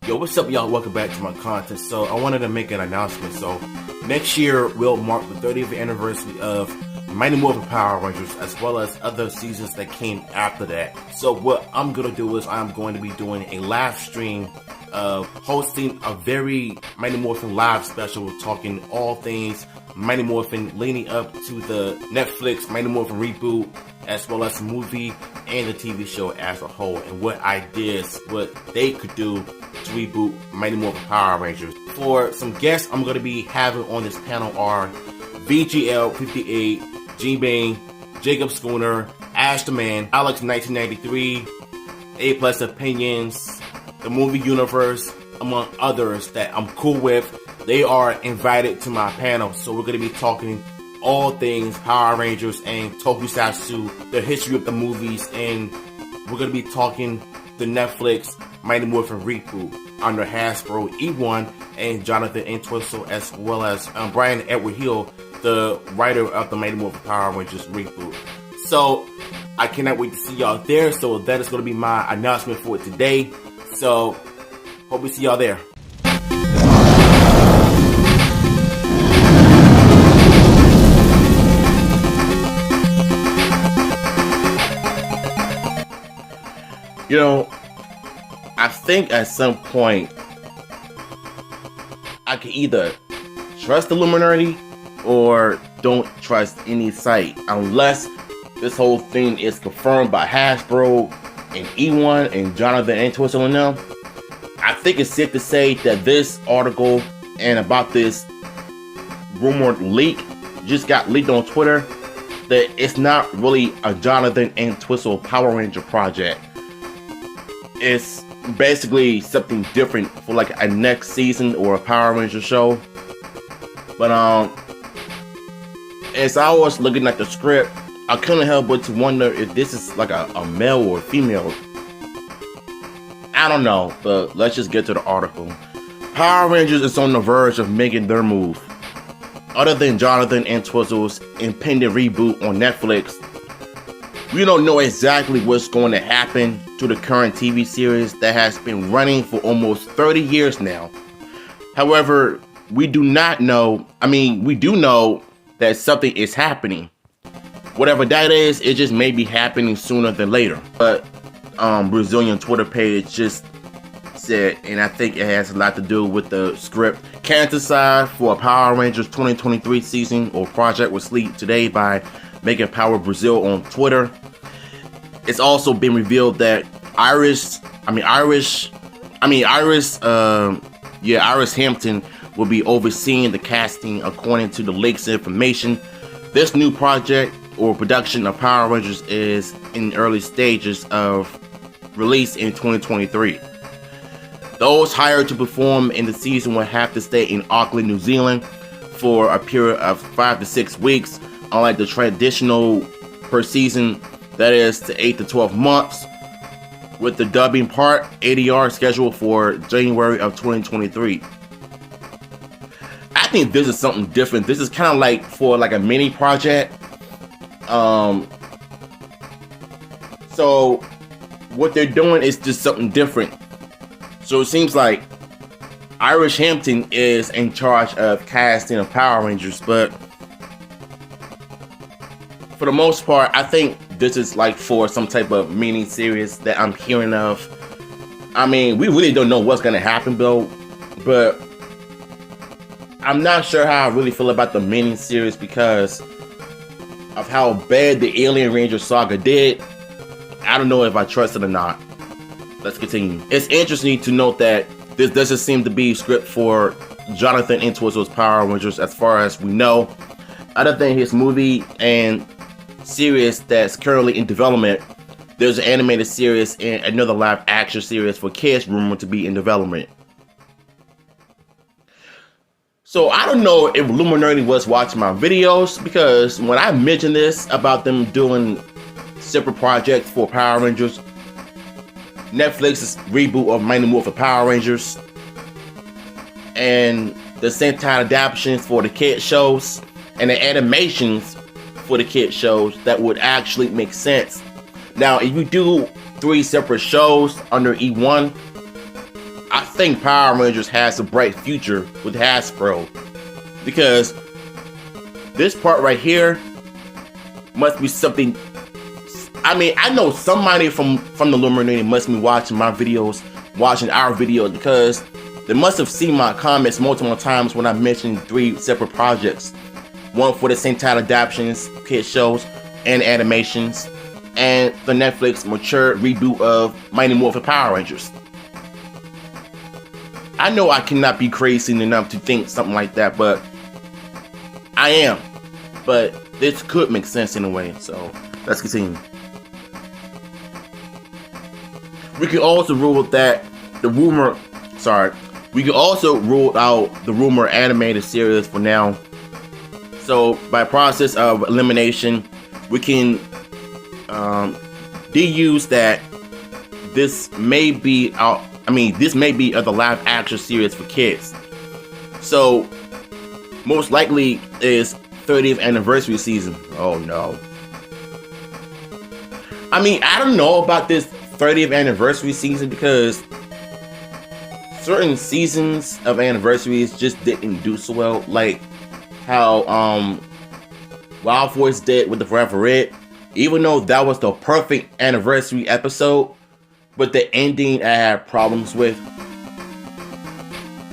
Yo, what's up, y'all? Welcome back to my content. So I wanted to make an announcement. So next year will mark the 30th anniversary of Mighty Morphin Power Rangers, as well as other seasons that came after that. So what I'm gonna do is I'm going to be doing a live stream of hosting a very Mighty Morphin live special, talking all things Mighty Morphin leading up to the Netflix Mighty Morphin reboot, as well as the movie and the TV show as a whole, and what ideas, what they could do to reboot Mighty Morphin Power Rangers. For some guests I'm going to be having on this panel are VGL58, G-Bang, Jacob Schooner, Ash the Man, Alex 1993, A Plus Opinions, the Movie Universe, among others that I'm cool with. They are invited to my panel, so we're going to be talking all things Power Rangers and Tokusatsu, the history of the movies, and we're going to be talking the Netflix Mighty Morphin reboot under Hasbro E1 and Jonathan Entwistle, as well as Brian Edward Hill, the writer of the Mighty Morphin Power Rangers reboot. So I cannot wait to see y'all there. So that is going to be my announcement for today. So hope we see y'all there. You know, I think at some point I can either trust the Illuminati or don't trust any site, unless this whole thing is confirmed by Hasbro and E1 and Jonathan Entwistle and them. I think it's safe to say that this article and about this rumored leak just got leaked on Twitter, that it's not really a Jonathan Entwistle Power Ranger project. It's basically something different for like a next season or a Power Ranger show. But as I was looking at the script, I couldn't help but to wonder if this is like a male or a female. I don't know, but let's just get to the article. Power Rangers is on the verge of making their move. Other than Jonathan Entwistle's impending reboot on Netflix, we don't know exactly what's going to happen to the current TV series that has been running for almost 30 years now. However, we do know that something is happening. Whatever that is, it just may be happening sooner than later. But Brazilian Twitter page just said, and I think it has a lot to do with the script. Cancer side for a Power Rangers 2023 season or project was leaked today by Making Power Brazil on Twitter. It's also been revealed that Iris Hampton will be overseeing the casting according to the leak's information. This new project or production of Power Rangers is in early stages of release in 2023. Those hired to perform in the season will have to stay in Auckland, New Zealand for a period of 5 to 6 weeks, unlike the traditional per season, that is to 8 to 12 months, with the dubbing part ADR scheduled for January of 2023. I think this is something different. This is kind of like for like a mini project. So what they're doing is just something different. So it seems like Iris Hampton is in charge of casting of Power Rangers, but for the most part, I think this is like for some type of mini series that I'm hearing of. I mean, we really don't know what's gonna happen though, but I'm not sure how I really feel about the mini series because of how bad the Alien Ranger saga did. I don't know if I trust it or not. Let's continue. It's interesting to note that this doesn't seem to be script for Jonathan Entwistle's Power Rangers as far as we know. Other than his movie and series that's currently in development, there's an animated series and another live action series for kids rumored to be in development. So I don't know if Illuminati was watching my videos, because when I mentioned this about them doing separate projects for Power Rangers, Netflix's reboot of Mighty Morphin Power Rangers, and the Sentai adaptations for the kid shows, and the animations for the kid shows, that would actually make sense. Now, if you do 3 separate shows under E1, I think Power Rangers has a bright future with Hasbro, because this part right here must be something. I mean, I know somebody from the Illuminati must be watching my videos, watching our videos, because they must have seen my comments multiple times when I mentioned 3 separate projects. One for the Sentai adaptations, kid shows, and animations, and the Netflix mature reboot of Mighty Morphin Power Rangers. I know I cannot be crazy enough to think something like that, but I am. But this could make sense in a way, so let's continue. We can also rule that the rumor, we can also rule out the rumor animated series for now. So by process of elimination, we can deduce that this may be this may be the live action series for kids. So most likely is 30th anniversary season. Oh no. I mean, I don't know about this 30th anniversary season, because certain seasons of anniversaries just didn't do so well, like how Wild Force did with the Forever Red. Even though that was the perfect anniversary episode, but the ending I had problems with.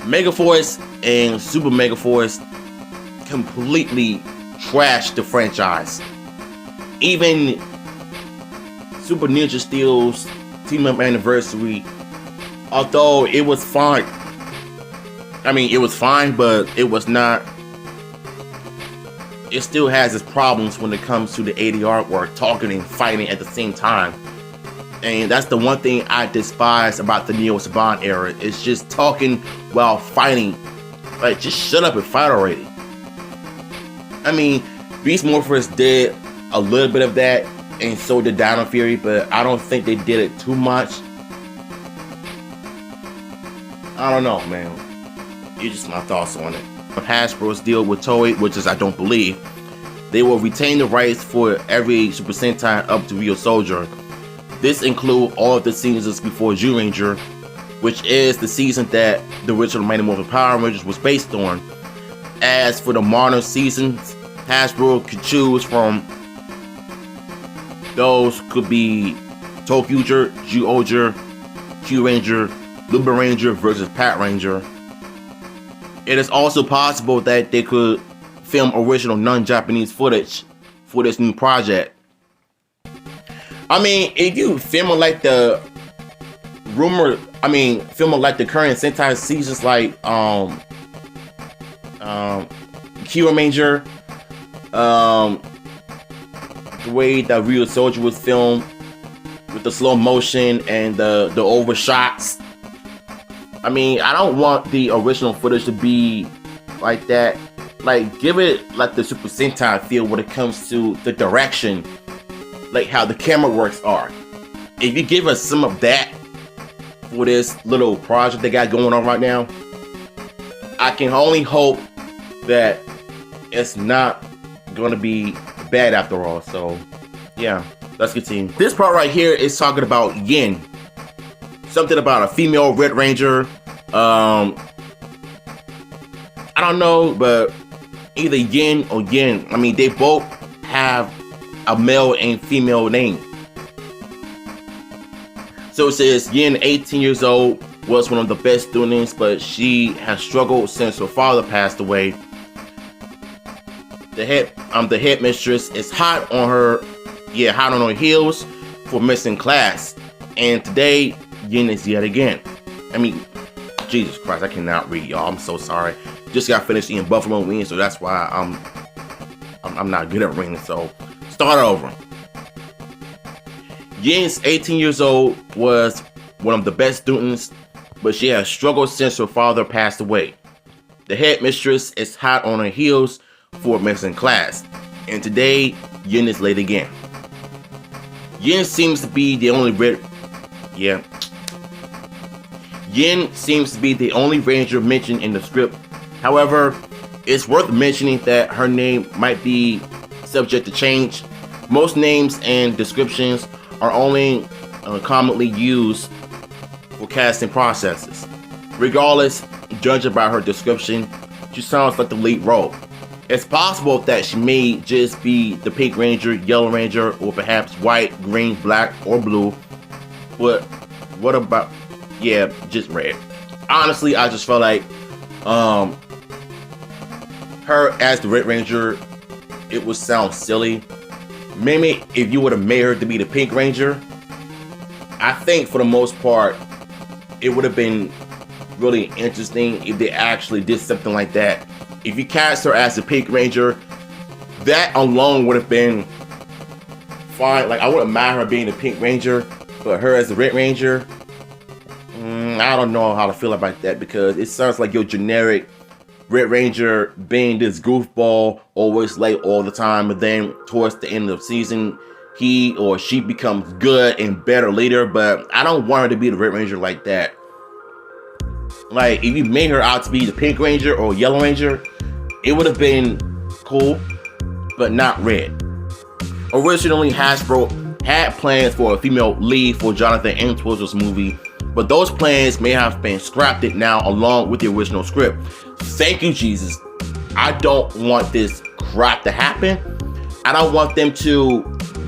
Megaforce and Super Megaforce completely trashed the franchise. Even Super Ninja Steel's Team Up Anniversary, although it was fine. I mean, it was fine, but it was not. It still has its problems when it comes to the ADR work, talking and fighting at the same time. And that's the one thing I despise about the Neo Saban era. It's just talking while fighting. Like, just shut up and fight already. I mean, Beast Morphers did a little bit of that, and so did Dino Fury, but I don't think they did it too much. I don't know, man. It's just my thoughts on it. Hasbro's deal with Toei, which is I don't believe, they will retain the rights for every Super Sentai up to Real Soldier. This includes all of the seasons before Zyuranger, which is the season that the original Mighty Morphin Power Rangers was based on. As for the modern seasons, Hasbro could choose from. Those could be Tokyuger, Zyuohger, Q-Ranger, Lupin Ranger versus Pat Ranger. It is also possible that they could film original non-Japanese footage for this new project. I mean, if you film like the film like the current Sentai seasons, like Q-Ranger, the way that Real Soldier was filmed with the slow motion and the overshots. I mean, I don't want the original footage to be like that. Like, give it like the Super Sentai feel when it comes to the direction, like how the camera works are. If you give us some of that for this little project they got going on right now, I can only hope that it's not gonna be bad after all. So yeah, let's continue. This part right here is talking about Yin. Something about a female Red Ranger. I don't know, but either Yin or Yin. I mean, they both have a male and female name. So it says Yin, 18 years old, was one of the best students, but she has struggled since her father passed away. The headmistress is hot on her heels for missing class, and today Yin is yet again. I mean, Jesus Christ, I cannot read, y'all. I'm so sorry. Just got finished eating buffalo wings, so that's why I'm not good at reading. So start over. Yin's 18 years old, was one of the best students, but she has struggled since her father passed away. The headmistress is hot on her heels for missing class, and today Yin is late again. Yin seems to be the only Yin seems to be the only Ranger mentioned in the script. However, it's worth mentioning that her name might be subject to change. Most names and descriptions are only commonly used for casting processes. Regardless, judging by her description, she sounds like the lead role. It's possible that she may just be the Pink Ranger, Yellow Ranger, or perhaps white, green, black, or blue. But what about, yeah, just red. Honestly, I just felt like her as the Red Ranger, it would sound silly. Maybe if you would have made her to be the Pink Ranger, I think for the most part, it would have been really interesting if they actually did something like that. If you cast her as the Pink Ranger, that alone would have been fine. Like, I wouldn't mind her being the Pink Ranger, but her as the Red Ranger, I don't know how to feel about that, because it sounds like your generic Red Ranger being this goofball, always late all the time, but then towards the end of the season, he or she becomes good and better later. But I don't want her to be the Red Ranger like that. Like, if you made her out to be the Pink Ranger or Yellow Ranger, it would have been cool, but not red. Originally, Hasbro had plans for a female lead for Jonathan Entwistle's movie, but those plans may have been scrapped now along with the original script. Thank you, Jesus. I don't want this crap to happen. I don't want them to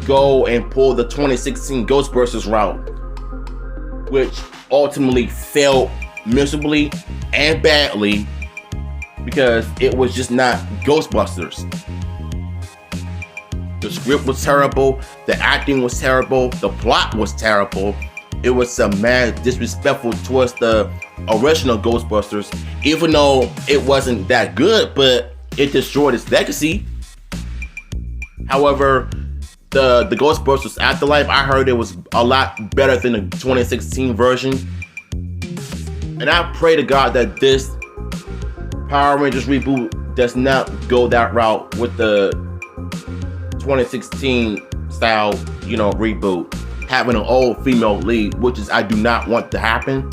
go and pull the 2016 Ghostbusters route, which ultimately failed miserably and badly because it was just not Ghostbusters. The script was terrible, the acting was terrible, the plot was terrible. It was some mad disrespectful towards the original Ghostbusters, even though it wasn't that good, but it destroyed its legacy. However, the Ghostbusters Afterlife, I heard it was a lot better than the 2016 version. And I pray to God that this Power Rangers reboot does not go that route with the 2016 style, reboot, having an old female lead, which is I do not want to happen.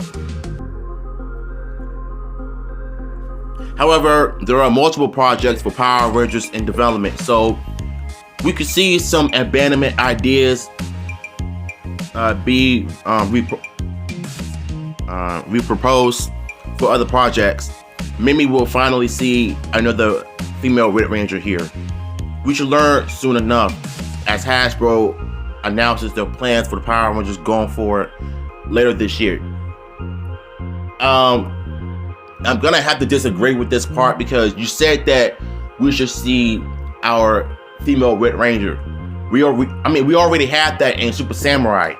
However, there are multiple projects for Power Rangers in development, so we could see some abandonment ideas be reproposed for other projects. Maybe we'll finally see another female Red Ranger here. We should learn soon enough as Hasbro announces their plans for the Power Rangers going forward later this year. I'm gonna have to disagree with this part because you said that we should see our female Red Ranger. We already had that in Super Samurai,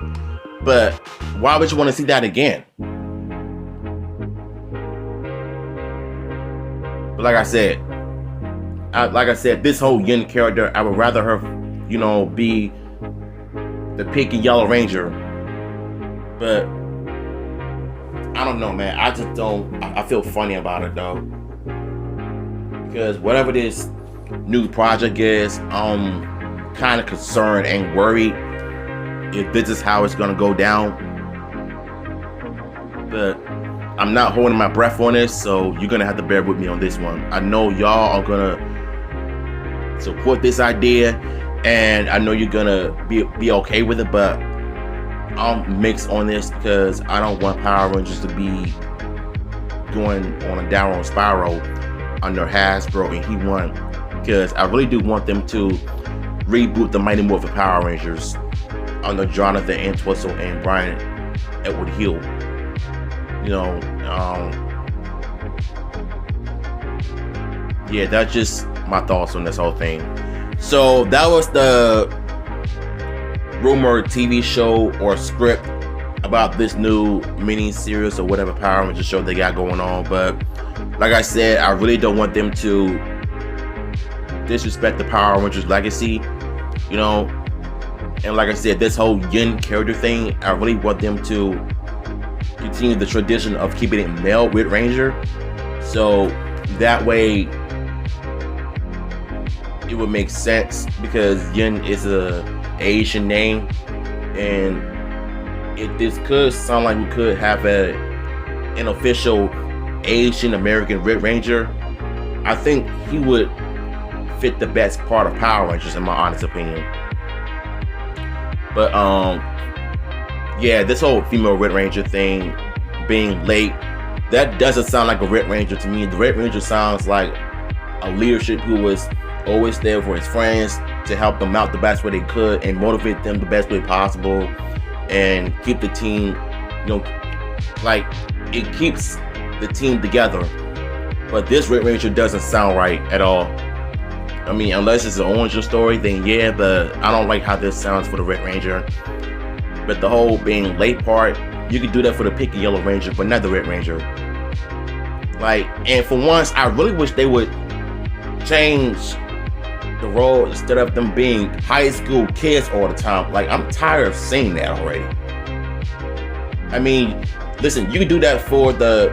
but why would you want to see that again? But like I said, this whole Yin character, I would rather her, be the Pink and Yellow Ranger. But I don't know, man. I feel funny about it though, because whatever this new project is, I'm kind of concerned and worried if this is how it's gonna go down. But I'm not holding my breath on this, so you're gonna have to bear with me on this one. I know y'all are gonna support this idea, and I know you're gonna be okay with it, but I'm mixed on this because I don't want Power Rangers to be going on a downward spiral under Hasbro and He-1, because I really do want them to reboot the Mighty Morphin Power Rangers under Jonathan Entwistle and Brian Edward Hill. Yeah, that's just my thoughts on this whole thing. So that was the rumored TV show or script about this new mini series or whatever Power Rangers show they got going on. But like I said, I really don't want them to disrespect the Power Rangers legacy, and like I said, this whole Yin character thing, I really want them to continue the tradition of keeping it male Red Ranger, so that way it would make sense, because Yin is a Asian name, and this could sound like we could have an official Asian American Red Ranger. I think he would fit the best part of Power Rangers, in my honest opinion. But yeah, this whole female Red Ranger thing being late that doesn't sound like a Red Ranger to me. The Red Ranger sounds like a leadership who was always there for his friends to help them out the best way they could and motivate them the best way possible and keep the team, like it keeps the team together. But this Red Ranger doesn't sound right at all. I mean, unless it's an origin story, then yeah, but I don't like how this sounds for the Red Ranger. But the whole being late part, you could do that for the Pink and Yellow Ranger, but not the Red Ranger. Like, and for once, I really wish they would change the role instead of them being high school kids all the time. Like, I'm tired of seeing that already. I mean, listen, you can do that for the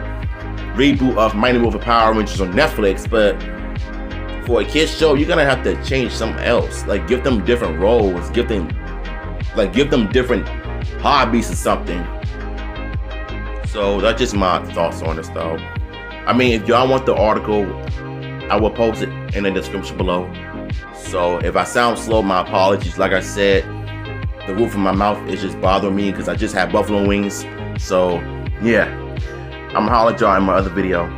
reboot of Mighty Morphin Power Rangers on Netflix, but for a kids show, you're gonna have to change something else. Like, give them different roles, give them different hobbies or something. So that's just my thoughts on this, though. I mean, if y'all want the article, I will post it in the description below. So if I sound slow, my apologies. Like I said, the roof of my mouth is just bothering me because I just had buffalo wings. So yeah, I'm gonna holler at y'all in my other video.